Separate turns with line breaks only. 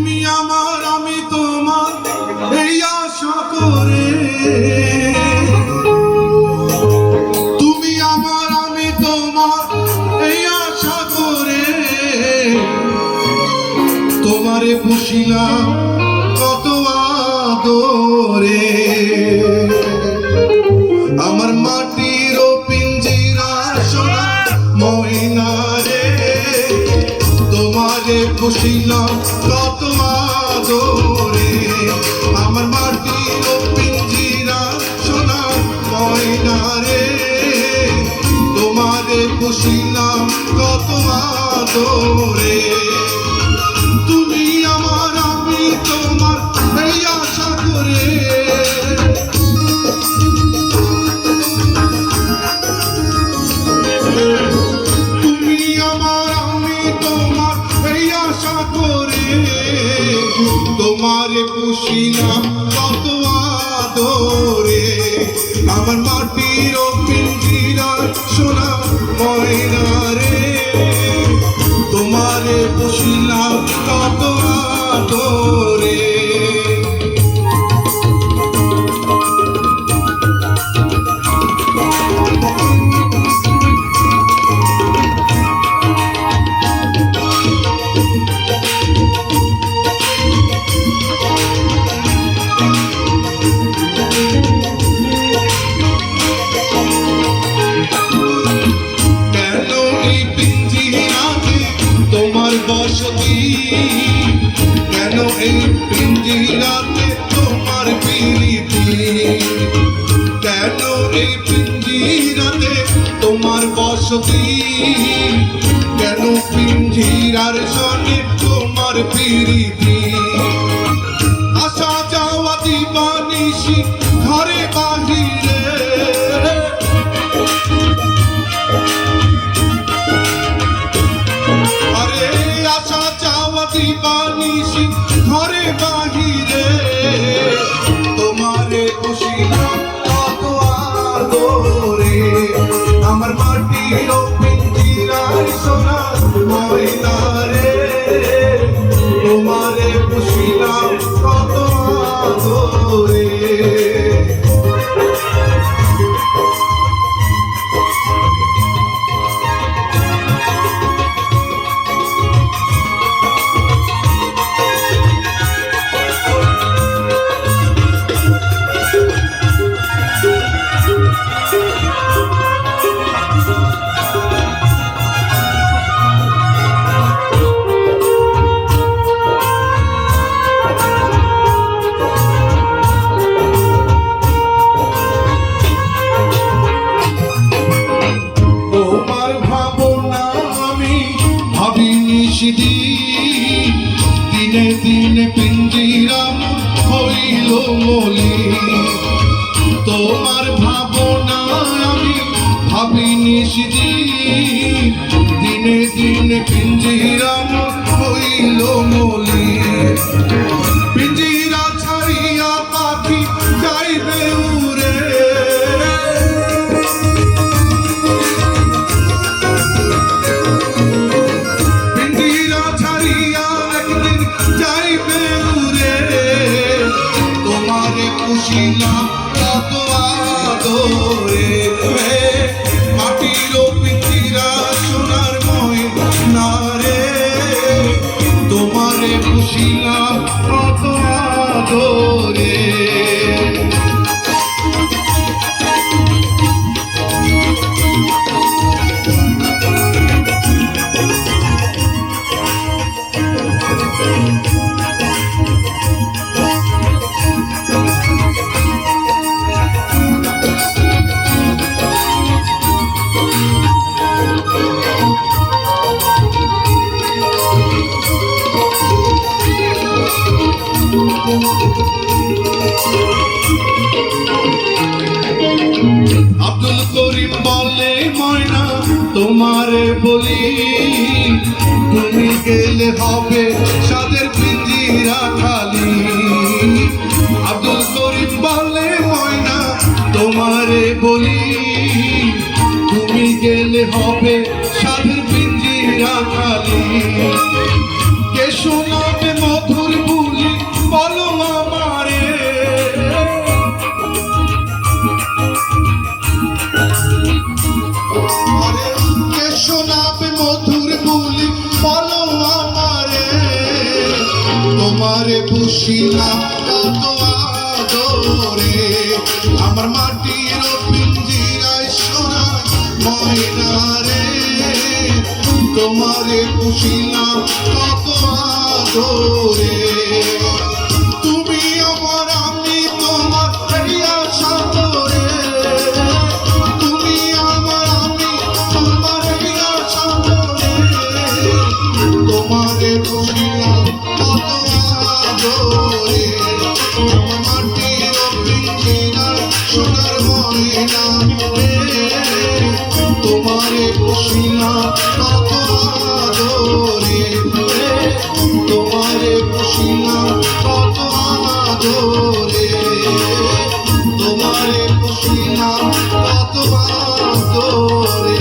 তুমি আমার আমি তোমার এই আশা করে, তুমি আমার আমি তোমার এই আশা করে, তোমারে পুষিলাম কত আদরে। আমার মাটির পিঞ্জিরা সোনা ময়না রে, তোমারে পুষিলাম কত আদরে। আমার মাটির পিঞ্জিরা সোনা ময়না রে, তোমারে পুষিলাম কত আদরে। তুমি আমার আমি তোমার এই আশা করে, তুমি আমার আমি তোমার এই আশা করে, তোমারে পুষিলাম কত আদরে। আমার মাটির পিঞ্জিরা সোনা ময়না রে, তোমারে পুষিলাম কত আদরে। বসতি কেন এই পিঞ্জিরাতে তোমার প্রীতি, কেন এই পিঞ্জিরাতে তোমার বসতি, কেন পিঞ্জিরার সনে তোমার প্রীতি। আসা যাওয়া দিবানিশি ঘরে বাহিরে, আসা যাওয়া দিবানিশি ঘরে বাহিরে, তোমারে পুষিলাম কত আদরে। আমার মাটির পিঞ্জিরার সোনা ময়না রে, তোমারে পুষিলাম কত আদরে। দিনে দিনে পিঞ্জিরা হইল মলি, তোমার ভাবনা আমি ভাবিনি সেদিন। দিনে দিনে পিঞ্জিরা হইল মলি, পিঞ্জিরা ছাড়িয়া পাখি যাইবে উড়ে, পুষিলাম কত আদরে। মাটির পিঞ্জিরা সোনার ময়না রে, তোমারে পুষিলাম কত আদরে। আব্দুল করিম বলে ময়না তোমারে বলি, তুমি গেলে হবে সাদের পিঞ্জিরা খালি। আব্দুল করিম বলে ময়না তোমারে বলি, তুমি গেলে হবে সাদের পিঞ্জিরা খালি। কে শোনাবে মধুর তোমারে পুষিলাম কত আদরে, আমার মাটির পিঞ্জিরায় সোনার ময়না রে, তোমারে পুষিলাম কত আদরে। তুমি আমার আমি তোমার এই আশা করে, তুমি আমার আমি তোমার এই আশা করে, তোমারে পুষিলাম কত আদরে, আমার মাটির পিঞ্জিরায় সোনার ময়না রে, তোমারে পুষিলাম কত আদরে, তোমারে পুষিলাম কত আদরে, তোমারে পুষিলাম কত আদরে।